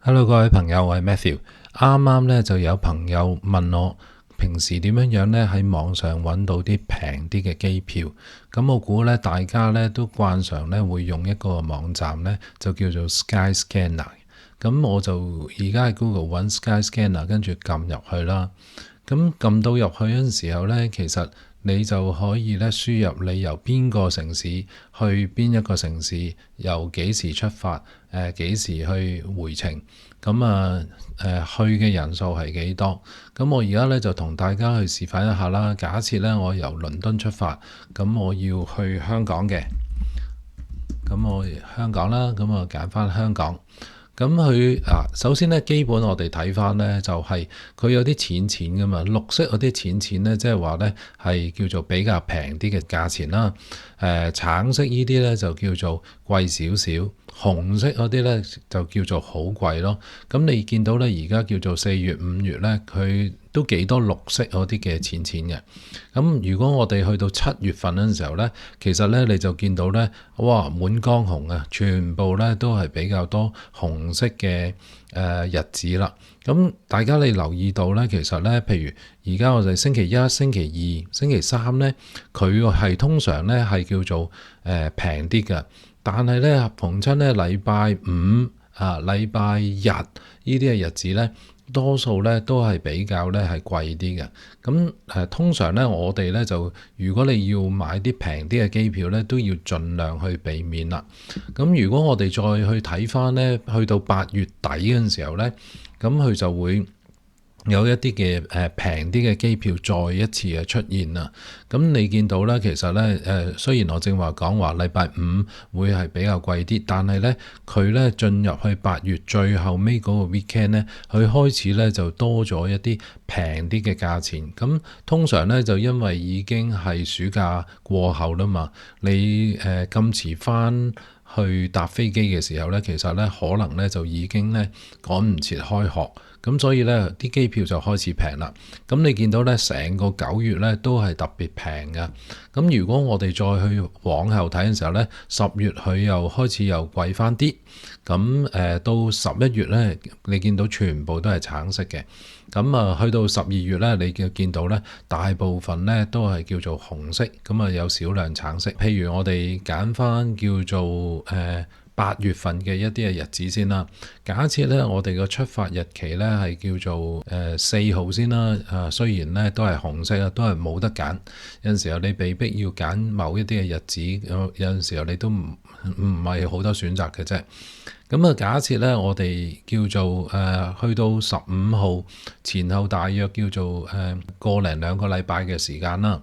Hello，各位朋友，我係 Matthew。啱啱咧就有朋友問我，平時點樣咧喺網上揾到啲平啲嘅機票？咁我估咧大家咧都慣常咧會用一個網站咧，就叫做 Skyscanner。咁我就而家喺 Google 揾 Skyscanner，跟住撳入去啦。咁撳到入去嗰陣時候咧，其實你就可以咧輸入你由邊個城市去邊一個城市，由幾時出發，幾時去回程，咁去嘅人數係幾多？咁我而家咧就同大家去示範一下啦。假設咧我由倫敦出發，咁我要去香港嘅，咁我香港啦，咁我揀翻香港。咁佢首先咧，基本我哋睇翻咧，就係佢有啲淺噶嘛，綠色嗰啲淺咧，即係話咧係叫做比較平啲嘅價錢啦。橙色呢啲咧就叫做貴少少，紅色嗰啲咧就叫做好貴咯。咁你見到咧，而家叫做4月5月咧，佢都幾多綠色嗰啲嘅淺嘅。咁如果我哋去到7月份嗰陣時候咧，其實咧你就見到咧，哇，滿江紅啊，全部咧都係比較多紅色嘅日子啦。咁大家你留意到咧，其實咧，譬如而家我哋星期一、星期二、星期三咧，佢係通常咧係叫做平啲嘅，但係咧逢親咧禮拜五禮拜日呢啲嘅日子咧，多數咧都係比較咧係貴啲嘅。咁通常咧我哋咧就，如果你要買啲平啲嘅機票咧，都要盡量去避免啦。咁如果我哋再去睇翻咧，去到8月底嗰陣時候咧，咁佢就會有一啲嘅平啲嘅機票再一次嘅出現啦。咁你見到咧，其實咧雖然我正話講話禮拜五會係比較貴啲，但係咧佢咧進入去8月最後尾嗰個 weekend 咧，佢開始咧就多咗一啲平啲嘅價錢。咁通常咧就因為已經係暑假過後啦嘛，你咁遲翻去搭飛機嘅時候咧，其實咧可能咧就已經咧趕唔切開學。咁所以咧啲機票就開始平啦。咁你見到咧成個9月咧都係特別平嘅。咁如果我哋再去往後睇嘅時候咧，10月佢又開始又貴翻啲。咁到11月咧，你見到全部都係橙色嘅。咁去到12月咧，你就見到咧大部分咧都係叫做紅色，咁有少量橙色。譬如我哋揀翻叫做8月份嘅一啲嘅日子先啦。假設咧我哋個出發日期咧係叫做4號先啦。雖然咧都係紅色啊，都係冇得揀。有陣時候你被逼要揀某一啲嘅日子，有陣時候你都唔係好多選擇嘅啫。咁假設咧我哋叫做去到15號前後，大約叫做個零2個禮拜嘅時間啦。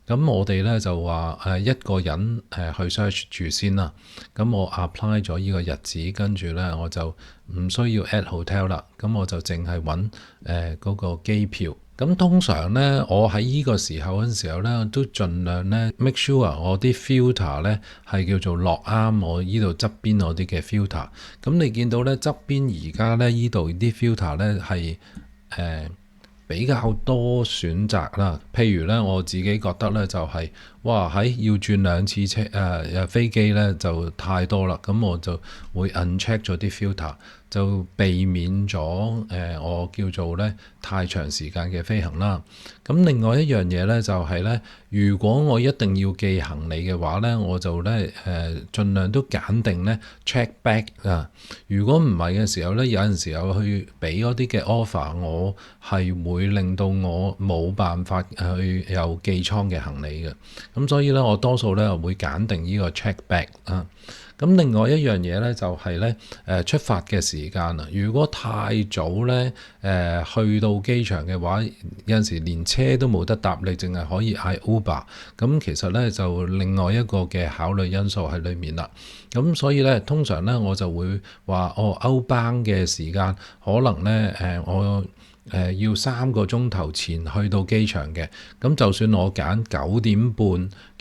咁我哋咧就話一個人去 search 住先啦。咁我 apply 咗呢個日子，跟住咧我就唔需要 add hotel 啦。咁我就淨係揾嗰個機票。咁通常咧，我喺呢個時候嗰陣時候咧，都盡量咧 make sure 我啲 filter 咧係叫做落啱我呢度側邊我啲嘅 filter。咁你見到咧側邊而家咧呢度啲 filter 咧係比較多選擇啦。譬如咧我自己覺得咧就係哇要轉2次飛機咧就太多啦。咁我就會 uncheck 咗啲 filter，就避免咗我叫做咧太長時間嘅飛行啦。咁另外一樣嘢咧就係咧，如果我一定要寄行李嘅話咧，我就咧盡量都揀定咧 check bag 啊。如果唔係嘅時候咧，有陣時候去俾嗰啲嘅 offer，我係會令到我冇辦法去有寄倉嘅行李嘅。咁所以咧，我多數咧會揀定呢個 check bag 啊。咁另外一樣嘢咧就係咧出發嘅時間啊。如果太早咧去到機場嘅話，有陣時連車都冇得搭，你淨係可以嗌 Uber。咁其實咧就另外一個嘅考慮因素喺裏面啦。咁所以咧通常咧我就會話歐班嘅時間可能咧我要3個鐘頭前去到機場嘅。咁就算我揀9點半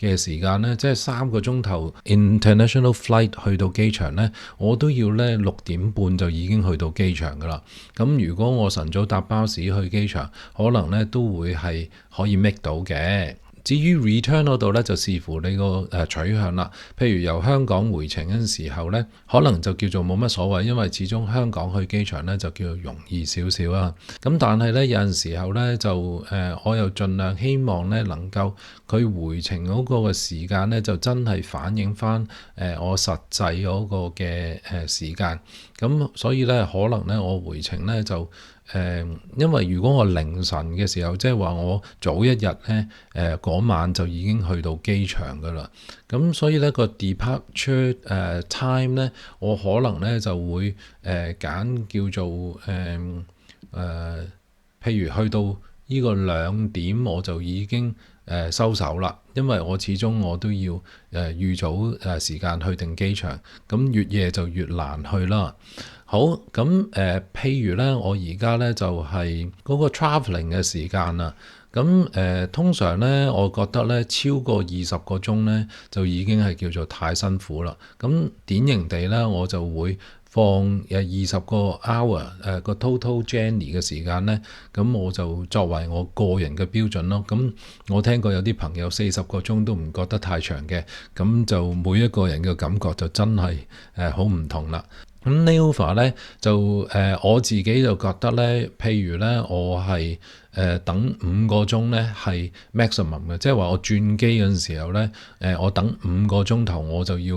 嘅時間咧，即係3個鐘頭 international flight 去到機場咧，我都要咧6點半就已經去到機場噶啦。咁如果我晨早搭巴士去機場，可能咧都會係可以 make 到嘅。至於 return 嗰度咧，就視乎你個取向啦。譬如由香港回程嗰陣時候咧，可能就叫做冇乜所謂，因為始終香港去機場咧就叫做容易少少啊。咁但係咧有陣時候咧就我又盡量希望咧能夠佢回程嗰個嘅時間咧就真係反映翻我實際嗰個嘅時間。咁所以咧可能咧我回程咧就因為如果我凌晨嘅時候，即係話我早一日咧嗰晚就已經去到機場噶啦。咁所以咧個 departure time 咧，我可能咧就會揀叫做譬如去到呢個2點我就已經收手啦，因為我始終我都要預早時間去定機場，咁越夜就越難去啦。好，咁譬如咧，我而家咧就係嗰個 travelling 嘅時間啦。咁通常咧，我覺得咧超過20個鐘咧，就已經係叫做太辛苦啦。咁典型地咧，我就會放20個 hour 個 total journey 嘅時間咧，咁我就作為我個人嘅標準咯。咁我聽過有啲朋友40個鐘都唔覺得太長嘅，咁就每一個人嘅感覺就真係好唔同啦。咁 layover 咧就我自己就覺得咧，譬如咧我係等5個鐘咧係 maximum 嘅，即係話我轉機嗰陣時候咧我等5個鐘頭我就要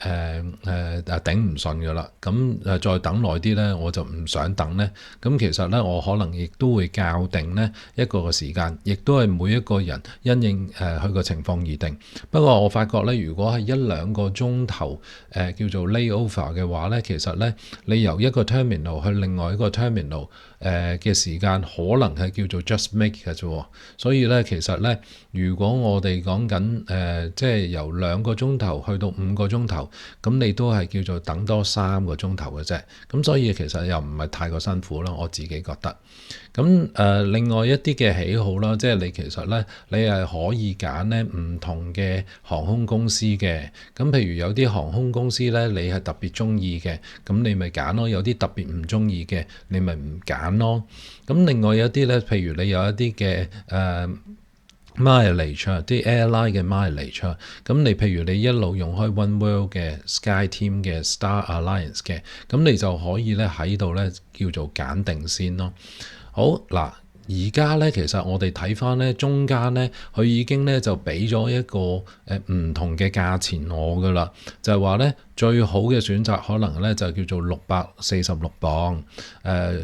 頂唔順㗎啦。咁再等耐啲咧我就唔想等咧。咁其實咧我可能亦都會校定咧一個嘅時間，亦都係每一個人因應佢個情況而定。不過我發覺咧，如果係1-2個鐘頭叫做 layover 嘅話咧，其實咧你由一個 terminal 去另外一個 terminal嘅時間可能係叫做 just make 嘅啫。所以咧其實咧，如果我哋講緊即係由2個鐘頭去到5個鐘頭，咁你都係叫做等多3個鐘頭嘅啫。咁所以其實又唔係太過辛苦啦，我自己覺得。咁另外一啲嘅喜好啦，即係你其實咧你係可以揀咧唔同嘅航空公司嘅。咁譬如有啲航空公司咧你係特別中意嘅，咁你咪揀咯。有啲特別唔中意嘅，你咪唔揀咯。咁另外有啲咧，譬如你有一啲嘅mileage 啲 airline 嘅 mileage 咁你譬如你一路用開 One World 嘅 SkyTeam 嘅 Star Alliance 嘅，咁你就可以咧喺度咧叫做揀定先咯。好嗱，而家咧其實我哋睇翻咧中間咧，佢已經咧就俾咗一個唔同嘅價錢我噶啦，就係話咧最好嘅選擇可能咧就叫做646磅，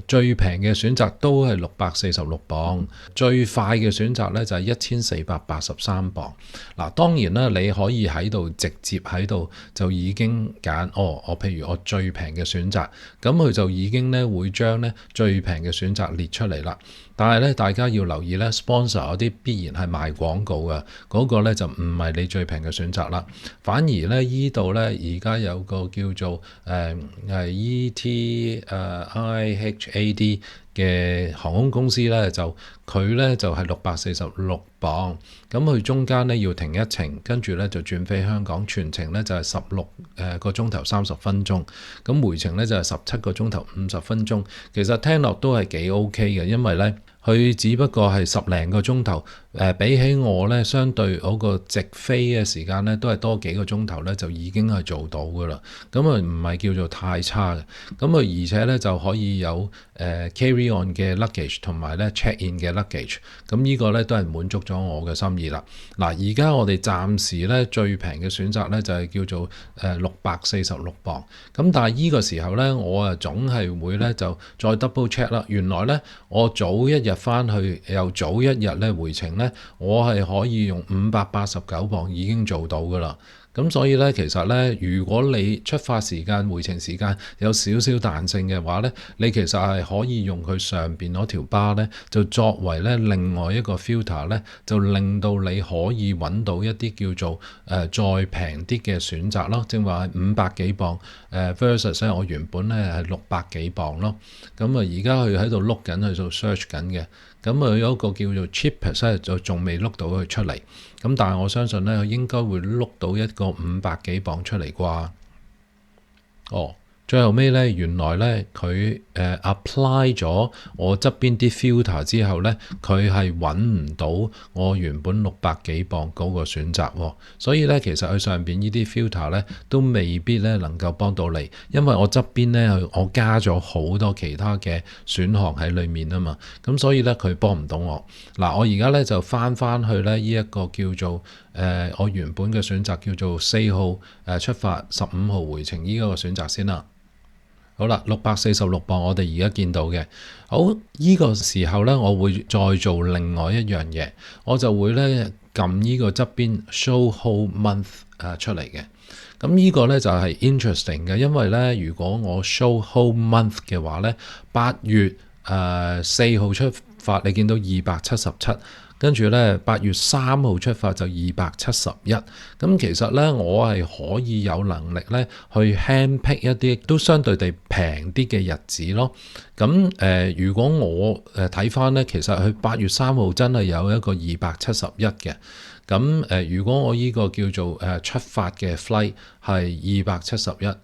最平嘅選擇都係646磅，最快嘅選擇咧就係1483磅。嗱，當然啦，你可以喺度直接喺度就已經揀我譬如我最平嘅選擇，咁佢就已經咧會將咧最平嘅選擇列出嚟啦。但係咧，大家要留意咧 sponsor 嗰啲必然係賣廣告嘅，嗰個咧就唔係你最平嘅選擇啦。反而咧依度咧而家有個叫做ETIHAD 嘅航空公司咧，就佢咧就係646磅，咁佢中間咧要停一程，跟住咧就轉飛香港，全程咧就係16個鐘頭30分鐘，咁回程咧就係17個鐘頭50分鐘。其實聽落都係幾 OK 嘅，因為咧佢只不過係10零個鐘頭，比起我咧相對嗰個直飛嘅時間咧都係多幾個鐘頭咧，就已經係做到噶啦。咁啊唔係叫做太差嘅。咁啊而且咧就可以有carry on 嘅 luggage 同埋咧 check in 嘅 luggage。咁呢個咧都係滿足咗我嘅心意啦。嗱，而家我哋暫時咧最平嘅選擇咧就係叫做646磅。咁但係呢個時候咧我啊總係會咧就再 double check 啦。原來咧我早一日翻去又早一日咧回程咧，我係可以用589磅已經做到噶啦。咁所以咧，其實咧，如果你出發時間、回程時間有少少彈性嘅話咧，你其實係可以用佢上邊嗰條巴咧，就作為咧另外一個 filter 咧，就令到你可以揾到一啲叫做再平啲嘅選擇咯。正話係500幾磅versus 咧，我原本咧係600幾磅咯。咁啊，而家佢喺度碌緊，去做 search 緊嘅。咁啊有一個叫做 cheapest 咧，就仲未碌到佢出嚟。咁但係我相信咧，佢應該會碌到一個500幾磅出嚟啩。最後尾咧，原來咧佢apply 咗我側邊啲 filter 之後咧，佢係揾唔到我原本600幾磅嗰個選擇喎。所以咧，其實佢上邊呢啲 filter 咧都未必咧能夠幫到你，因為我側邊咧我加咗好多其他嘅選項喺裡面啊嘛。咁所以咧佢幫唔到我。嗱，我而家咧就翻去咧呢一個叫做我原本嘅選擇叫做4號出發15號回程呢個選擇先啦。好啦，646磅我哋而家見到嘅。好，呢個時候咧，我會再做另外一樣嘢，我就會咧撳呢個側邊 show whole month 出嚟嘅。咁呢個咧就係 interesting 嘅，因為咧如果我 show whole month 嘅話咧，8月4號出發，你見到277。跟住咧8月3號出發就271，咁其實咧我係可以有能力咧去 handpick 一啲都相對地平啲嘅日子咯。咁如果我睇翻咧，其實佢8月3號真係有一個271嘅。咁如果我呢個叫做出發嘅 flight 係271。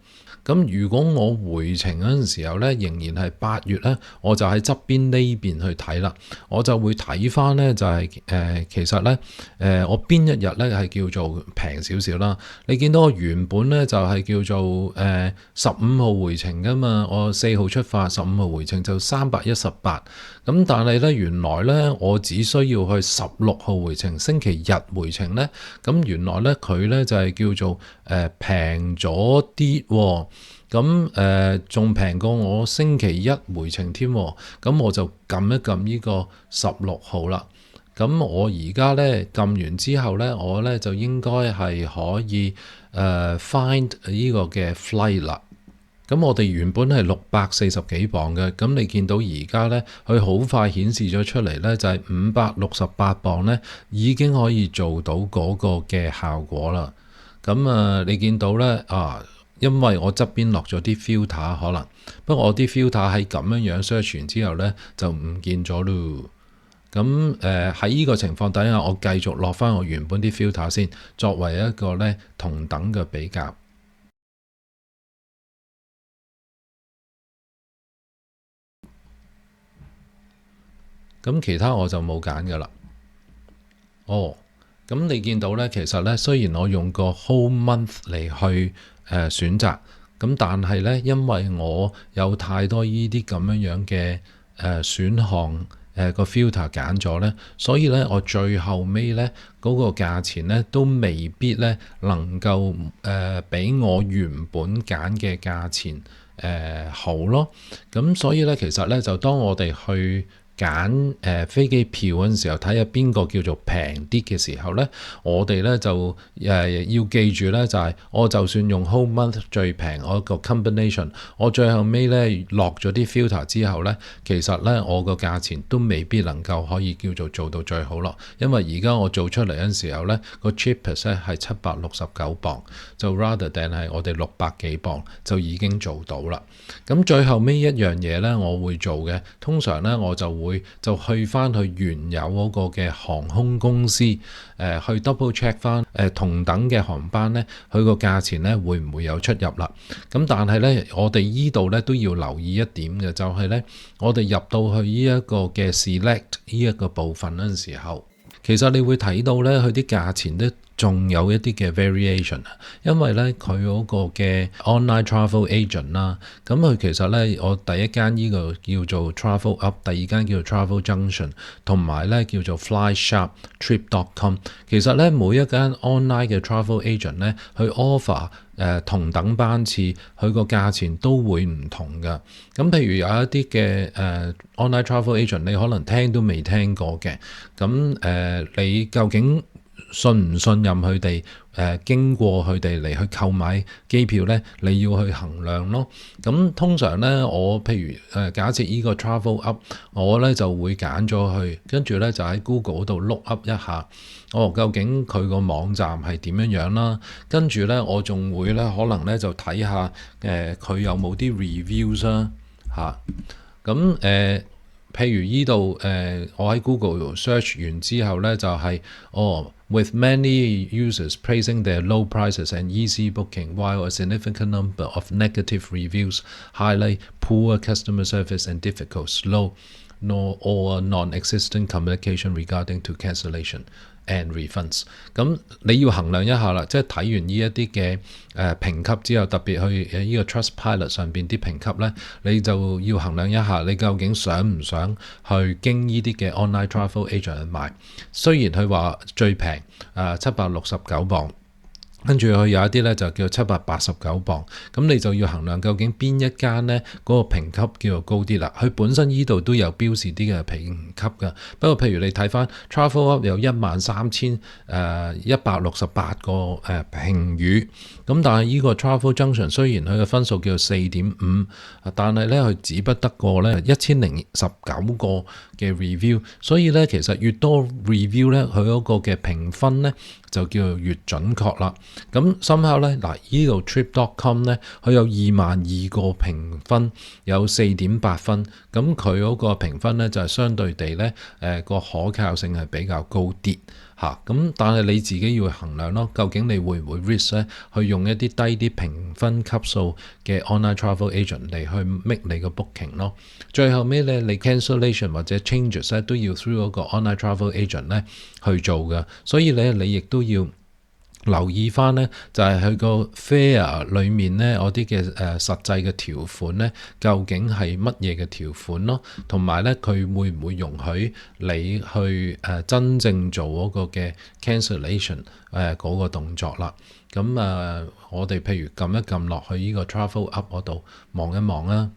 咁如果我回程嗰陣時候咧，仍然係8月咧，我就喺側邊呢邊去睇啦。我就會睇翻咧，就係其實咧我邊一日咧係叫做平少少啦。你見到我原本咧就係叫做15號回程噶嘛，我4號出發，15號回程就318。咁但係咧原來咧我只需要去16號回程，星期日回程咧，咁原來咧佢咧就係叫做平咗啲喎。咁仲平過我星期一回程添，咁我就撳一撳呢個16號啦。咁我而家咧撳完之後咧，我咧就應該係可以find 呢個嘅 flight 啦。咁我哋原本係640幾磅嘅，咁你見到而家咧，佢好快顯示咗出嚟咧，就係568磅咧，已經可以做到嗰個嘅效果啦。咁你見到咧因為我側邊落咗啲 filter 可能，不過我啲 filter 喺咁樣 search 完之後咧就唔見咗咯。咁喺呢個情況底下，我繼續落翻我原本啲 filter 先，作為一個咧同等嘅比較。咁其他我就冇揀㗎啦。咁你見到咧，其實咧雖然我用個 whole month 嚟去選擇，咁但係咧，因為我有太多呢啲咁樣嘅選項個 filter 揀咗咧，所以咧我最後尾咧嗰個價錢咧都未必咧能夠比我原本揀嘅價錢好咯。咁所以咧，其實咧就當我哋去揀飛機票嗰陣時候，睇下邊個叫做平啲嘅時候咧，我哋咧就要記住咧，就係我就算用 whole month 最平我個 combination， 我最後尾咧落咗啲 filter 之後咧，其實咧我個價錢都未必能夠可以叫做做到最好咯，因為而家我做出嚟嗰陣時候咧，個 cheapest 咧係769磅，就 rather than 係我哋600幾磅就已經做到啦。咁最後尾一樣嘢咧，我會做嘅，通常咧我就去翻去原有嗰個嘅航空公司去 double check 翻同等嘅航班咧，佢個價錢咧會唔會有出入啦？咁但係咧，我哋依度咧都要留意一點嘅，就係咧，我哋入到去呢一個嘅 select 呢一個部分嗰陣時候，其實你會睇到咧，佢啲價錢咧仲有一啲嘅 variation 啊，因為咧佢嗰個嘅 online travel agent 啦，咁佢其實咧我第一間呢個叫做 Travel Up， 第二間叫做 Travel Junction， 同埋咧叫做 FlySharpTrip.com， 其實咧每一間 online 嘅 travel agent 咧，佢 offer同等班次，佢個價錢都會唔同㗎。咁譬如有一啲嘅online travel agent，你可能聽都未聽過嘅，咁你究竟信唔信任佢哋？經過佢哋嚟去購買機票咧，你要去衡量咯。咁通常咧，我譬如假設依個 Travel Up， 我咧就會揀咗去，跟住咧就喺 Google 嗰度 look up 一下，究竟佢個網站係點樣啦？跟住咧，我仲會咧可能咧就睇下佢有冇啲 reviews 啦嚇。咁譬如依度我喺 Google search 完之後呢，就係with many users praising their low prices and easy booking, while a significant number of negative reviews highlight poor customer service and difficult, slow, or non-existent communication regarding to cancellation and refunds。咁你要衡量一下啦，即係睇完呢一啲嘅評級之後，特別去呢個 Trustpilot 上邊啲評級呢，你就要衡量一下，你究竟想唔想去經呢啲嘅 online travel agent 去買？雖然佢話最平769磅。跟住佢有一啲咧就叫789磅，咁你就要衡量究竟邊一間呢嗰個評級叫做高啲啦。佢本身呢度都有標示啲嘅評級㗎，不過譬如你睇翻 TravelUp 有13,168個評語，咁但係呢個 Travel Junction 雖然佢嘅分數叫做4.5，但係咧佢只不得過咧1019個嘅 review， 所以咧其實越多 review 咧佢嗰個嘅評分咧就叫做越準確啦。咁深刻咧，嗱呢度 Trip.com 咧，佢有22,000個評分，有4.8分，咁佢嗰個評分咧就係相對地咧，個可靠性係比較高啲嚇。咁但係你自己要衡量咯，究竟你會唔會 risk 咧去用一啲低啲評分級數嘅 online travel agent 嚟去 make 你個 booking 咯。最後尾咧，你 cancellation 或者 changes 咧都要 through 嗰個 online travel agent 咧去做嘅，所以咧你亦都要留意翻呢，就係佢個 fare 裏面呢，我啲嘅實際嘅條款呢，究竟係乜嘢嘅條款咯？同埋呢，佢會唔會容許你去真正做嗰個嘅 cancellation 嗰個動作啦？咁我哋譬如撳一撳落去呢個 Travel Up 嗰度望一望啦，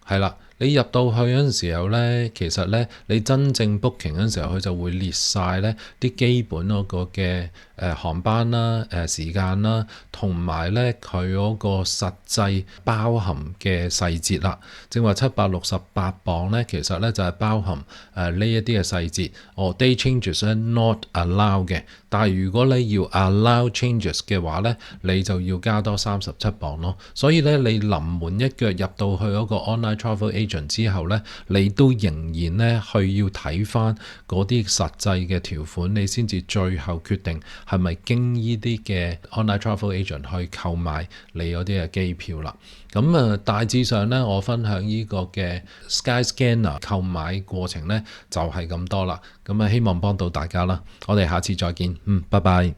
係啦。你入到去嗰陣時候呢，其實呢，你真正 booking 嗰陣時候，佢就會列晒呢啲基本嗰個嘅航班啦、時間啦，同埋呢佢嗰個實際包含嘅細節啦。正話768磅呢，其實呢就係包含呢一啲嘅細節。day changes 呢 not allow 嘅，但係如果你要 allow changes 嘅話呢，你就要加多37磅咯。所以呢，你臨門一腳入到去嗰個 online travel agent之後呢，你都仍然呢去要睇翻嗰啲實際嘅條款，你先至最後決定係咪經呢啲嘅 online travel agent 去購買你嗰啲嘅機票啦。咁大致上呢，我分享呢個嘅 Skyscanner 購買過程呢，就係咁多啦。咁希望幫到大家啦。我哋下次再見，拜拜。